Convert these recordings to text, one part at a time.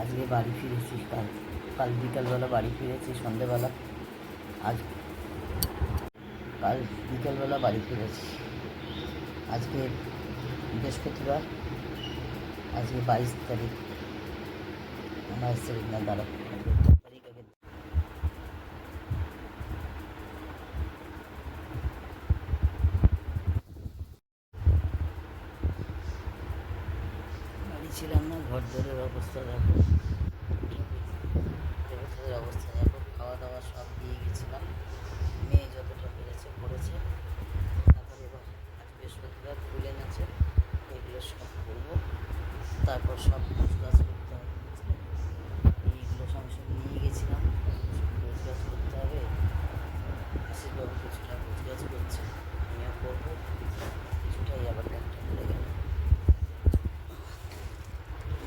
আজকে বাড়ি ফিরেছি, কাল বিকালবেলা বাড়ি ফিরেছি সন্ধেবেলা। কাল বিকালবেলা বাড়ি ফিরেছি। আজকে বৃহস্পতিবার, আজকে 22 তারিখ, 22 তারিখ না, দাঁড়া তারিখ আগে বাড়ি ছিলাম না। ঘর দরের অবস্থা দেখো, দেবতাদের অবস্থা দেখো, খাওয়া দাওয়া সব দিয়ে গেছিলাম। মেয়ে যতটা পেরেছে করেছে। তারপরে এবার আজ বৃহস্পতিবার ফুল এনেছে, এগুলো সব করবো। তারপর সব গোছগাছ করতে হবে, বুঝলে? এইগুলো সঙ্গে সঙ্গে নিয়ে গেছিলাম, গোছগাছ করতে হবে। আশীর্বাবু কিছুটা গোছগাছ করছে, আমিও করবো। কিছুটাই আবার একটা করে গেল,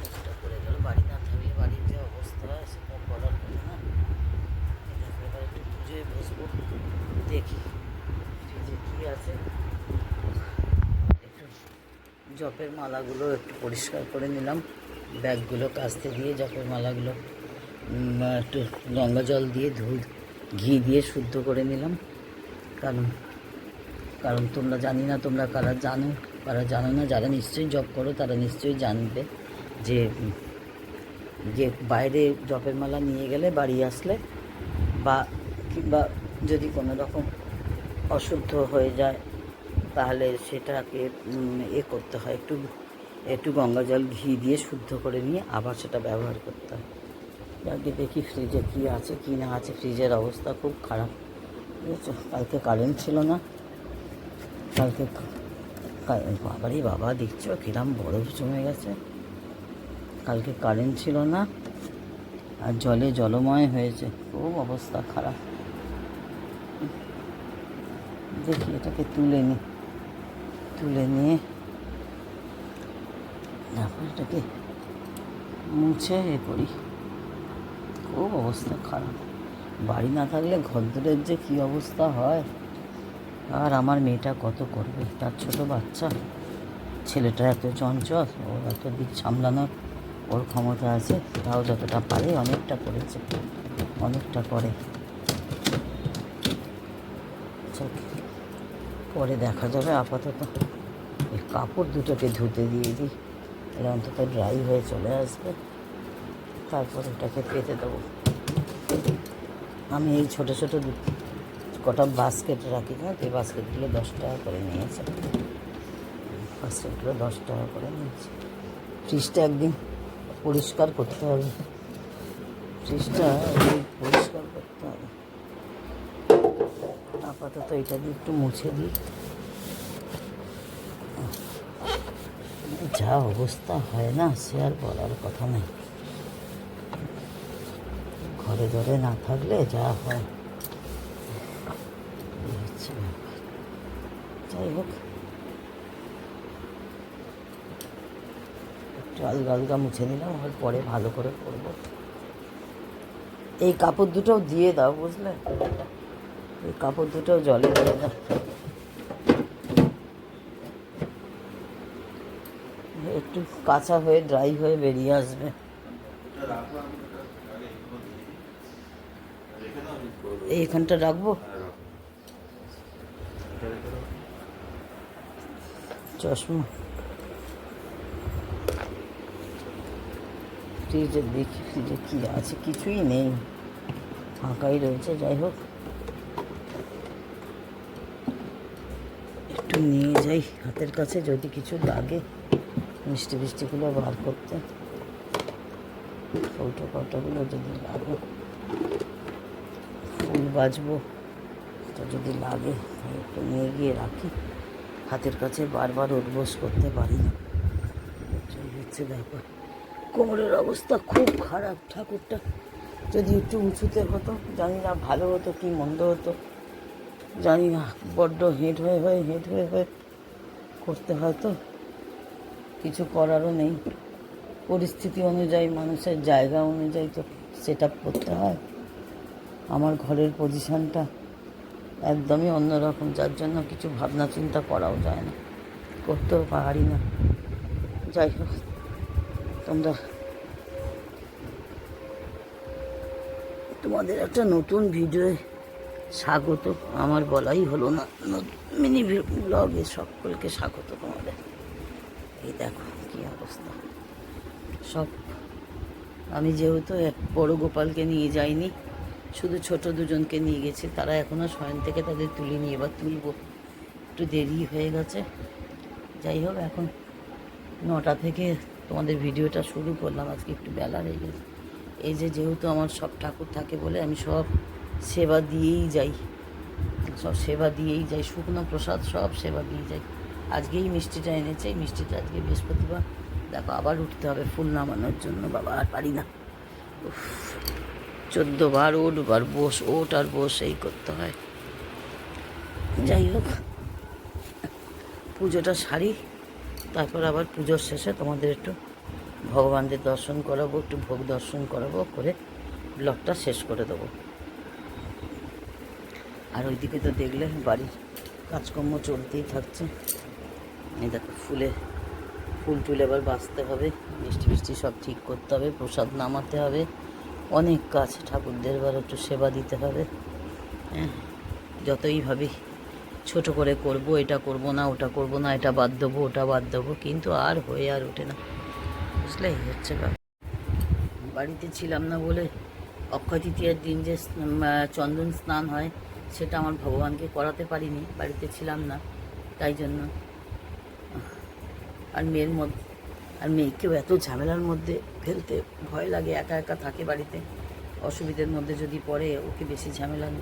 একটা করে গেল। বাড়ি না থাকলে বাড়ির যে অবস্থা হয় সেটা বলার কথা না। এবার একটু পুজোয় বসবো, দেখি ফ্রিজে কী আছে। একটু জপের মালাগুলো একটু পরিষ্কার করে নিলাম, ব্যাগগুলো কাচতে দিয়ে জপের মালাগুলো একটু গঙ্গা জল দিয়ে ঘি দিয়ে শুদ্ধ করে নিলাম। কারণ তোমরা জানি না, তোমরা কারা জানো না, যারা নিশ্চয়ই জপ করো তারা নিশ্চয়ই জানবে যে বাইরে জপের মালা নিয়ে গেলে বাড়ি আসলে বা কিংবা যদি কোনো রকম অশুদ্ধ হয়ে যায় তাহলে সেটাকে করতে হয়, একটু গঙ্গা জল ঘি দিয়ে শুদ্ধ করে নিয়ে আবার সেটা ব্যবহার করতে হয়। আগে দেখি ফ্রিজে কী আছে কি না আছে। ফ্রিজের অবস্থা খুব খারাপ, বুঝেছো? কালকে কারেন্ট ছিল না, কালকে বাবারই বাবা দেখছো কিরম বরফ জমে গেছে। কালকে কারেন্ট ছিল না আর জলময় হয়েছে, খুব অবস্থা খারাপ। দেখি এটাকে তুলে নিয়ে তারপর এটাকে মুছে করি। খুব অবস্থা খারাপ। বাড়ি না থাকলে ঘরদোরের যে কী অবস্থা হয়। আর আমার মেয়েটা কত করবে, তার ছোট বাচ্চা, ছেলেটা এত চঞ্চল, ওর এত দিক সামলানোর ওর ক্ষমতা আছে, তাও যতটা পারে অনেকটা করেছে, অনেকটা করে। পরে দেখা যাবে। আপাতত এই কাপড় দুটোকে ধুতে দিয়ে দিই, এরা অন্তত ড্রাই হয়ে চলে আসবে, তারপর এটাকে পেতে দেবো। আমি এই ছোটো কটা বাস্কেট রাখি না, এই বাস্কেটগুলো 10 টাকা করে নিয়েছে, বাস্কেটগুলো 10 টাকা করে নিয়েছে। ফ্রিজটা একদিন পরিষ্কার করতে হবে, আপাতত এটা দিয়ে একটু মুছে দিই। যা অবস্থা হয় না, সে আর বলার কথা নেই। ঘরে ঘরে না থাকলে যা হয়, হচ্ছে ব্যাপার। যাই হোক, একটু আলগা মুছে নিলাম, আর পরে ভালো করে করব। এই কাপড় দুটোও দিয়ে দাও, বুঝলে? এই কাপড় দুটোও জলে দিয়ে দাও, একটু কাঁচা হয়ে ড্রাই হয়ে বেরিয়ে আসবে। এইখানটা রাখবো, চশমা ফ্রিজে দেখি, ফ্রিজে কী আছে, কিছুই নেই, ফাঁকাই রয়েছে। যাই হোক, একটু নিয়ে যাই হাতের কাছে, যদি কিছু লাগে মিষ্টিগুলো বার করতে, ফটোগুলো যদি লাগে, ফুল বাজবো তো যদি লাগে একটু নিয়ে গিয়ে রাখি হাতের কাছে, বারবার উঠবোস করতে পারি না, এটাই হচ্ছে ব্যাপার। কোমরের অবস্থা খুব খারাপ, ঠাকুরটা যদি একটু উঁচুতে হতো জানি না ভালো হতো কি মন্দ হতো জানি না, বড্ড হেঁট হয়ে করতে হয়, তো কিছু করারও নেই। পরিস্থিতি অনুযায়ী, মানুষের জায়গা অনুযায়ী তো সেট আপ করতে হয়। আমার ঘরের পজিশানটা একদমই অন্যরকম, যার জন্য কিছু ভাবনা চিন্তা করাও যায় না, করতেও পারি না। যাই হোক, তোমরা তোমাদের একটা নতুন ভিডিওয়ে স্বাগত। আমার বলাই হলো না, মিনি ব্লগে সকলকে স্বাগত তোমাদের। এই দেখো কী অবস্থা সব। আমি যেহেতু এক বড় গোপালকে নিয়ে যাইনি, শুধু ছোট দুজনকে নিয়ে গেছি, তারা এখনও শয়ন থেকে তাদের তুলিনি, এবার তুলবো, একটু দেরি হয়ে গেছে। যাই হোক, এখন 9টা থেকে তোমাদের ভিডিওটা শুরু করলাম, আজকে একটু বেলা হয়ে গেছে। এই যে যেহেতু আমার সব ঠাকুর থাকে বলে আমি সব সেবা দিয়েই যাই, শুকনো প্রসাদ সব সেবা দিয়ে যাই। আজকেই মিষ্টিটা এনেছে, এই মিষ্টিটা আজকে বৃহস্পতিবার। দেখো আবার উঠতে হবে ফুল নামানোর জন্য, বাবা আর পারি না। 14 বার ওঠবার বস, ওঠ আর বস এই করতে হয়। যাই হোক, পুজোটা সারি, তারপর আবার পুজোর শেষে তোমাদের একটু ভগবানদের দর্শন করাবো, একটু ভোগ দর্শন করাবো, করে ব্লগটা শেষ করে দেবো। আর ওইদিকে তো দেখলে বাড়ির কাজকর্ম চলতেই থাকছে। এই দেখো ফুল টুল এবার বাঁচতে হবে, মিষ্টি সব ঠিক করতে হবে, প্রসাদ নামাতে হবে, অনেক কাজ। ঠাকুরদের এবার একটু সেবা দিতে হবে। হ্যাঁ, যতই ভাবি ছোট করে করব, এটা করব না, ওটা করব না, এটা বাদ দেবো, ওটা বাদ দেবো, কিন্তু আর হয়ে আর ওঠে না, বুঝলে হচ্ছে ব্যাপার। বাড়িতে ছিলাম না বলে অক্ষয় তৃতীয়ার দিন যে চন্দন স্নান হয় সেটা আমার ভগবানকে করাতে পারিনি, বাড়িতে ছিলাম না, তাই জন্য। আর মেয়েকেও এত ঝামেলার মধ্যে ফেলতে ভয় লাগে, একা একা থাকে বাড়িতে, অসুবিধার মধ্যে যদি পড়ে, ওকে বেশি ঝামেলার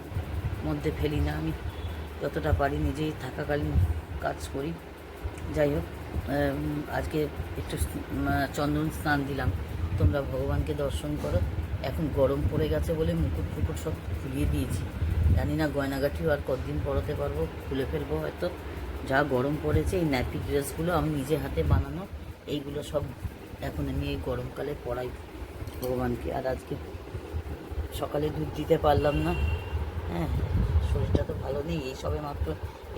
মধ্যে ফেলি না। আমি যতটা পারি নিজেই থাকাকালীন কাজ করি। যাই হোক, আজকে একটু চন্দন স্নান দিলাম। তোমরা ভগবানকে দর্শন করো। এখন গরম পড়ে গেছে বলে মুকুট ফুকুট সব খুলিয়ে দিয়েছি, জানি না গয়নাগাটিও আর কতদিন পরাতে পারবো, খুলে ফেলবো হয়তো। যা গরম পড়েছে, এই ন্যাপি ড্রেসগুলো আমি নিজে হাতে বানানো, এইগুলো সব এখন আমি এই গরমকালে পরাই ভগবানকে। আর আজকে সকালে দুধ দিতে পারলাম না, হ্যাঁ, শরীরটা তো ভালো নেই, এই সবে মাত্র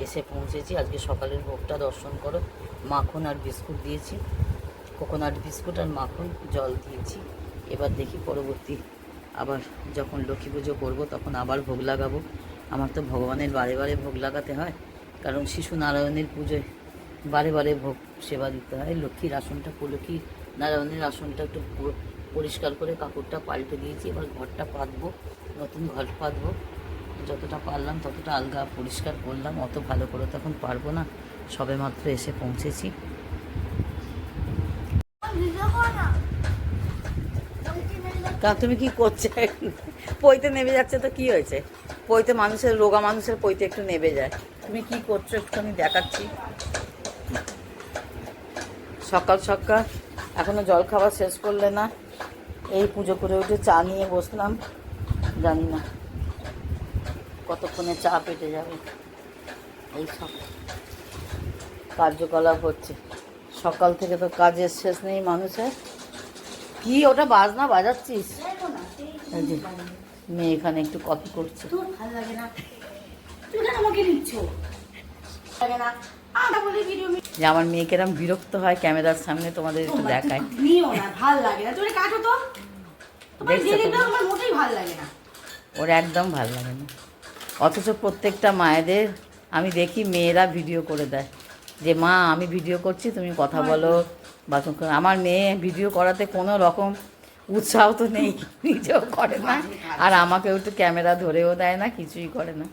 এসে পৌঁছেছি। আজকে সকালের ভোগটা দর্শন করো। মাখন আর বিস্কুট দিয়েছি, কোকোনাট বিস্কুট আর মাখন, জল দিয়েছি। এবার দেখি পরবর্তী আবার যখন লক্ষ্মী পুজো করবো তখন আবার ভোগ লাগাবো। আমার তো ভগবানের বারে বারে ভোগ লাগাতে হয়, কারণ শিশু নারায়ণের পুজোয় বারে বারে ভোগ সেবা দিতে হয়। লক্ষ্মী নারায়ণের আসনটা একটু পরিষ্কার করে কাপড়টা পাল্টে দিয়েছি। এবার ঘরটা পাতবো, নতুন ঘর পাতবো, যতটা পারলাম ততটা আলগা পরিষ্কার করলাম, অত ভালো করে তখন পারবো না, সবে মাত্র এসে পৌঁছেছি। তুমি কি করছো? পইতে নেমে যাচ্ছে তো কি হয়েছে? পইতে মানুষের, রোগা মানুষের পইতে একটু নেমে যায়। তুমি কি করছো একটুখানি দেখাচ্ছি। সকাল সকাল এখনো জল খাবার শেষ করলে না, এই পুজো করে উঠে চা নিয়ে বসলাম, জানি না কতক্ষণে চা পেটে যাবে। এই সব কার্যকলাপ হচ্ছে, সকাল থেকে তো কাজের শেষ নেই মানুষের। কি ওটা বাজনা বাজাচ্ছিস? মেয়ে এখানে একটু কপি করছে। যে আমার মেয়েকে এরকম বিরক্ত হয় ক্যামেরার সামনে, তোমাদের একটু দেখায়। ওর একদম ভাল লাগে না, অথচ প্রত্যেকটা মায়েদের আমি দেখি মেয়েরা ভিডিও করে দেয় যে মা আমি ভিডিও করছি, তুমি কথা বলো। বাথরুম আমার মেয়ে ভিডিও করাতে কোনো রকম উৎসাহ তো নেই, নিজেও করে না, আর আমাকেও একটু ক্যামেরা ধরেও দেয় না, কিছুই করে না,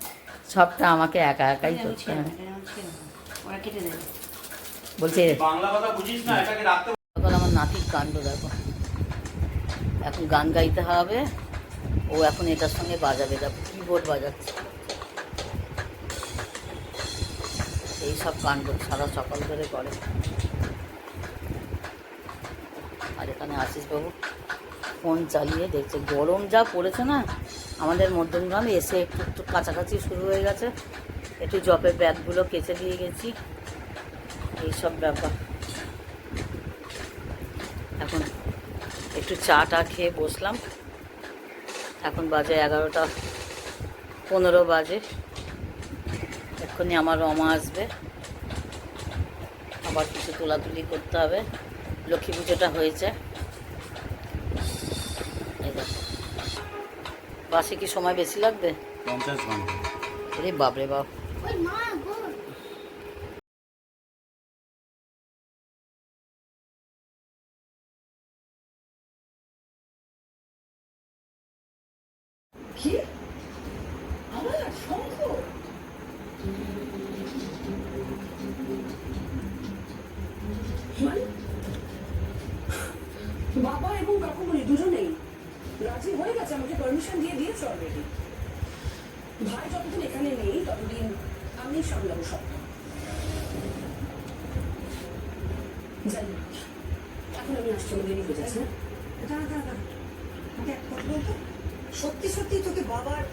সবটা আমাকে একা একাই করতে হয়। বলছে আমার নাতির কাণ্ড দেখো, এখন গান গাইতে হবে, ও এখন এটার সঙ্গে বাজাবে, দেখো কিবোর্ড বাজাচ্ছে। এই সব কাণ্ড সারা সকাল ধরে করে। আর এখানে আশিসবাবু ফোন চালিয়ে দেখছে। গরম যা পড়েছে না আমাদের মধ্যমগ্রামে, এসে একটু একটু কাছাকাছি শুরু হয়ে গেছে, একটু জপের ব্যাগগুলো কেচে দিয়ে গেছি, এইসব ব্যাপার। এখন একটু চা টা খেয়ে বসলাম, এখন বাজে 11টা 15 বাজে। এক্ষুনি আমার রমা আসবে, আবার কিছু তোলাতুলি করতে হবে। লক্ষ্মী পুজোটা হয়েছে, এই দেখো বাসে কি সময় বেশি লাগবে? 50 ঘন্টা। আরে বাপরে বাপ। কি আমার শঙ্খ মানে বাবা এবং কাকুমণি দুজনেই রাজি হয়ে গেছে, আমাকে পারমিশন দিয়ে দিয়েছে অলরেডি। ভাই যতদিন এখানে নেই ততদিন আমি সামলাবো সব। জানি না, এখন আমি আসছি, আমার দেরি হয়ে যাচ্ছে। দাঁড়া দাঁড়া দাঁড়া, আমাকে এক কথা বলতো। সত্যি সত্যি তোকে বাবা আর